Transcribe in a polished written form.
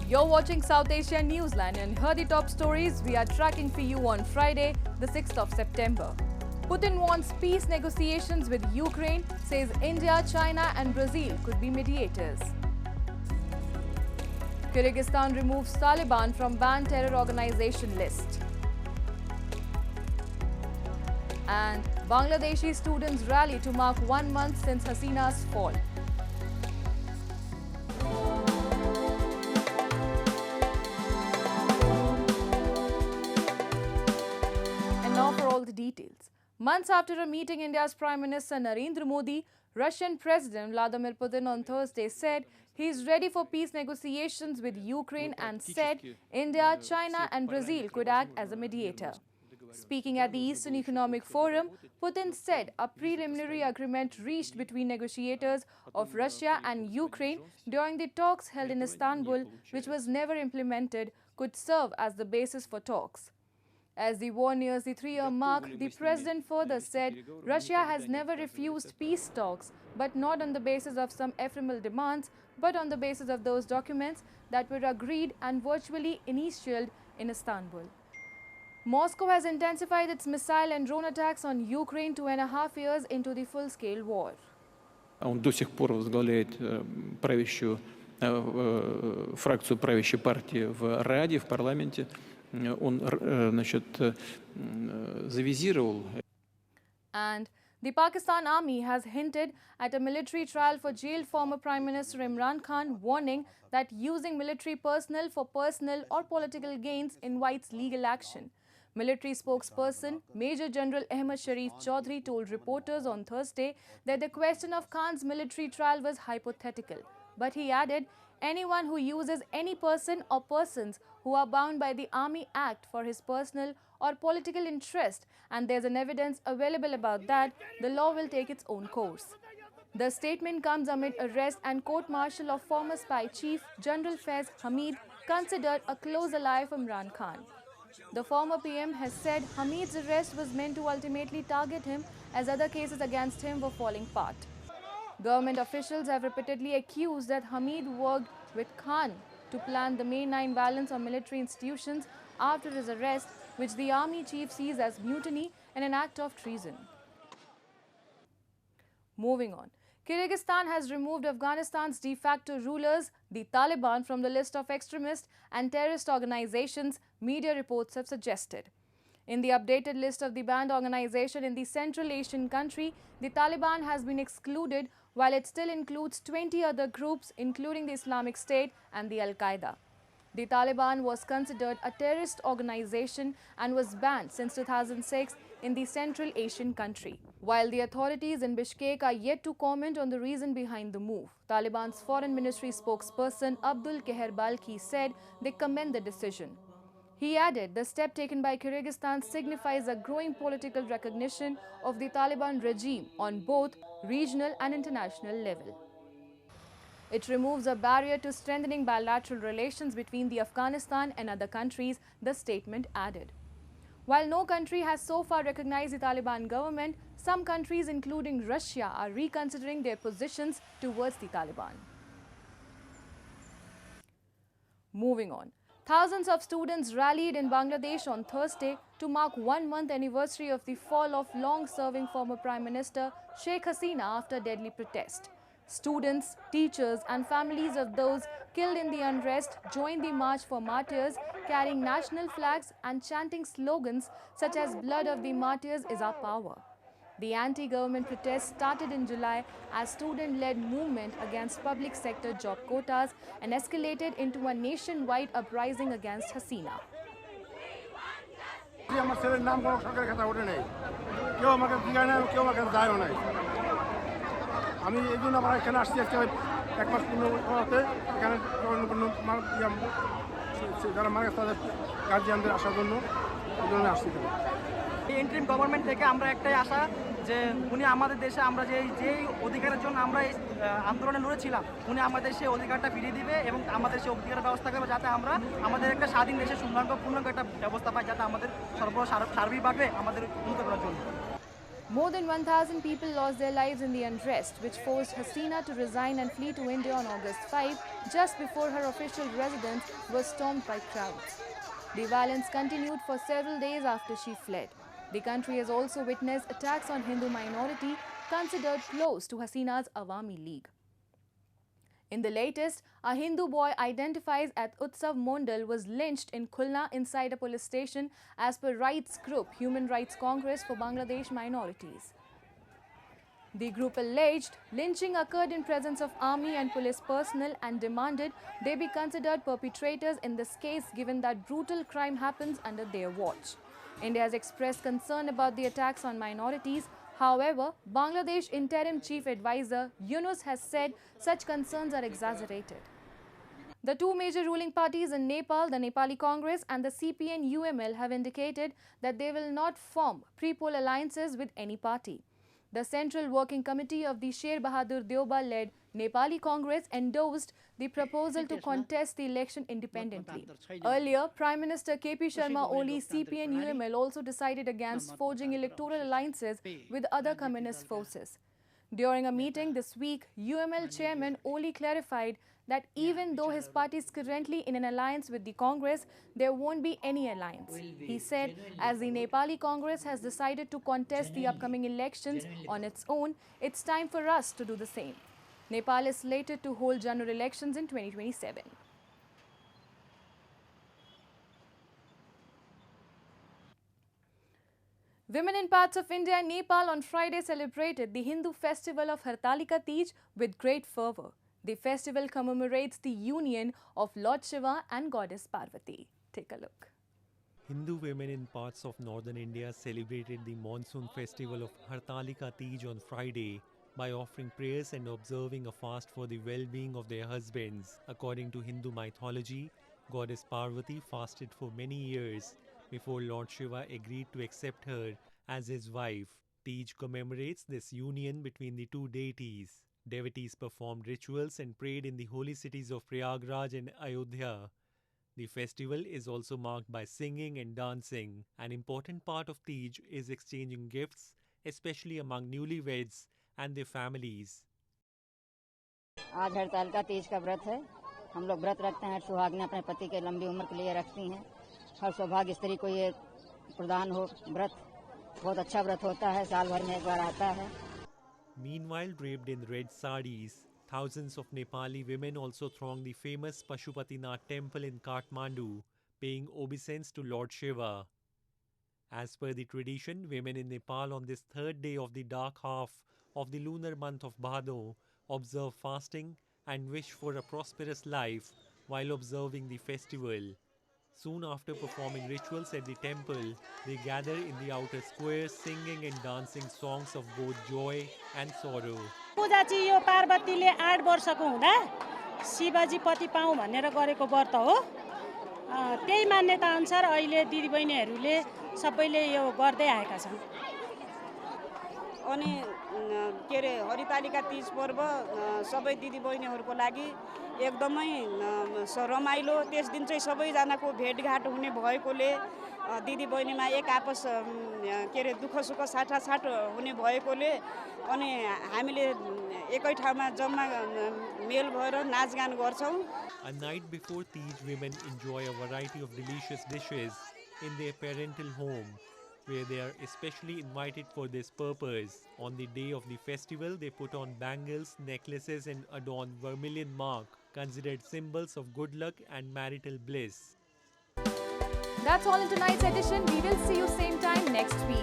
You're watching South Asia Newsline and here the top stories we are tracking for you on Friday, the 6th of September. Putin wants peace negotiations with Ukraine, says India, China and Brazil could be mediators. Kyrgyzstan removes Taliban from banned terror organization list. And Bangladeshi students rally to mark 1 month since Hasina's fall. And now for all the details. Months after a meeting, India's Prime Minister Narendra Modi, Russian President Vladimir Putin on Thursday said he is ready for peace negotiations with Ukraine and said India, China and Brazil could act as a mediator. Speaking at the Eastern Economic Forum, Putin said a preliminary agreement reached between negotiators of Russia and Ukraine during the talks held in Istanbul, which was never implemented, could serve as the basis for talks. As the war nears the 3-year mark, the president further said Russia has never refused peace talks, but not on the basis of some ephemeral demands, but on the basis of those documents that were agreed and virtually initialed in Istanbul. Moscow has intensified its missile and drone attacks on Ukraine 2.5 years into the full-scale war. Он до сих пор возглавляет фракцию правящей партии в Раде, в парламенте. Он, значит, завизировал. And the Pakistan Army has hinted at a military trial for jailed former Prime Minister Imran Khan, warning that using military personnel for personal or political gains invites legal action. Military spokesperson Major General Ahmad Sharif Chaudhry told reporters on Thursday that the question of Khan's military trial was hypothetical. But he added, anyone who uses any person or persons who are bound by the Army Act for his personal or political interest, and there's an evidence available about that, the law will take its own course. The statement comes amid arrest and court-martial of former spy chief General Faiz Hamid, considered a close ally of Imran Khan. The former PM has said Hamid's arrest was meant to ultimately target him as other cases against him were falling apart. Government officials have repeatedly accused that Hamid worked with Khan to plan the May 9 violence on military institutions after his arrest, which the army chief sees as mutiny and an act of treason. Moving on. Kyrgyzstan has removed Afghanistan's de facto rulers, the Taliban, from the list of extremist and terrorist organizations, media reports have suggested. In the updated list of the banned organization in the Central Asian country, the Taliban has been excluded, while it still includes 20 other groups, including the Islamic State and the Al-Qaeda. The Taliban was considered a terrorist organization and was banned since 2006 in the Central Asian country. While the authorities in Bishkek are yet to comment on the reason behind the move, Taliban's foreign ministry spokesperson Abdul Keher Balkhi said they commend the decision. He added the step taken by Kyrgyzstan signifies a growing political recognition of the Taliban regime on both regional and international level. It removes a barrier to strengthening bilateral relations between the Afghanistan and other countries, the statement added. While no country has so far recognized the Taliban government, some countries, including Russia, are reconsidering their positions towards the Taliban. Moving on. Thousands of students rallied in Bangladesh on Thursday to mark 1 month anniversary of the fall of long-serving former Prime Minister Sheikh Hasina after deadly protest. Students, teachers and families of those killed in the unrest joined the March for Martyrs, carrying national flags and chanting slogans such as "Blood of the Martyrs is our power." The anti-government protest started in July as student-led movement against public sector job quotas and escalated into a nationwide uprising against Hasina. আমি এই জন্য আমরা এখানে আসছি আজকে 1 মাস পূর্ণ হতে এখানে যারা মারা গেছে তাদের গার্জিয়ানদের আসার জন্য এই জন্য আসছি। ইন্টারিম গভর্নমেন্ট থেকে আমরা একটাই আশা যে উনি আমাদের দেশে আমরা যেই অধিকারের জন্য আমরা এই আন্দোলনে লড়েছিলাম উনি আমাদের সেই অধিকারটা ফিরিয়ে দিবে এবং আমাদের সেই অধিকারের ব্যবস্থা করবে যাতে আমরা আমাদের একটা স্বাধীন দেশে পূর্ণাঙ্গ একটা ব্যবস্থা পাই যাতে আমাদের সার্বিকভাবে আমাদের উন্নত করার জন্য। More than 1,000 people lost their lives in the unrest, which forced Hasina to resign and flee to India on August 5, just before her official residence was stormed by crowds. The violence continued for several days after she fled. The country has also witnessed attacks on Hindu minority considered close to Hasina's Awami League. In the latest, a Hindu boy identified as Utsav Mondal was lynched in Khulna inside a police station as per rights group Human Rights Congress for Bangladesh Minorities. The group alleged lynching occurred in presence of army and police personnel and demanded they be considered perpetrators in this case given that brutal crime happens under their watch. India has expressed concern about the attacks on minorities. However, Bangladesh Interim Chief Advisor Yunus has said such concerns are exaggerated. The two major ruling parties in Nepal, the Nepali Congress and the CPN-UML, have indicated that they will not form pre-poll alliances with any party. The Central Working Committee of the Sher Bahadur Deoba-led Nepali Congress endorsed the proposal to contest the election independently. Earlier, Prime Minister KP Sharma Oli CPN-UML also decided against forging electoral alliances with other communist forces. During a meeting this week, UML Chairman Oli clarified that even though his party is currently in an alliance with the Congress, there won't be any alliance. He said, as the Nepali Congress has decided to contest the upcoming elections on its own, it's time for us to do the same. Nepal is slated to hold general elections in 2027. Women in parts of India and Nepal on Friday celebrated the Hindu festival of Hartalika Teej with great fervour. The festival commemorates the union of Lord Shiva and Goddess Parvati. Take a look. Hindu women in parts of northern India celebrated the monsoon festival of Hartalika Teej on Friday by offering prayers and observing a fast for the well-being of their husbands. According to Hindu mythology, Goddess Parvati fasted for many years before Lord Shiva agreed to accept her as his wife. Teej commemorates this union between the two deities. Devotees performed rituals and prayed in the holy cities of Prayagraj and Ayodhya. The festival is also marked by singing and dancing. An important part of Teej is exchanging gifts, especially among newlyweds and their families. आज हड़तालिका तीज का व्रत है। हम लोग व्रत रखते हैं, सुहागिनें अपने पति के लंबी उम्र के लिए रखती हैं। हर सौभाग्य स्त्री को ये प्रदान हो व्रत बहुत अच्छा व्रत होता है, साल भर में एक बार आता है। Meanwhile, draped in red saris, thousands of Nepali women also thronged the famous Pashupatinath temple in Kathmandu, paying obeisance to Lord Shiva. As per the tradition, women in Nepal on this third day of the dark half of the lunar month of Bhado observe fasting and wish for a prosperous life while observing the festival. Soon after performing rituals at the temple, they gather in the outer square singing and dancing songs of both joy and sorrow. पूजा चाहिँ यो पार्वतीले 8 वर्षको हुँदा शिवजी पति पाऊँ भनेर गरेको व्रत हो। त्यही मान्यता अनुसार अहिले दिदीबहिनीहरूले सबैले यो गर्दै आएका छन्। अनि के रे हरितालिका तीज पर्व सबै दिदीबहिनीहरूको लागि एकदमै रमाइलो, त्यस दिन चाहिँ सबैजनाको भेटघाट हुने भएकोले दिदीबहिनीमा एक आपस के रे दुःख सुख साटासाट हुने भएकोले अनि हामीले एकै ठाउँमा जम्मा मेल भएर नाचगान गर्छौं। A night before Teej, women enjoy a variety of delicious dishes in their parental home, where they are especially invited for this purpose. On the day of the festival, they put on bangles, necklaces and adorn vermilion mark, considered symbols of good luck and marital bliss. That's all in tonight's edition. We will see you same time next week.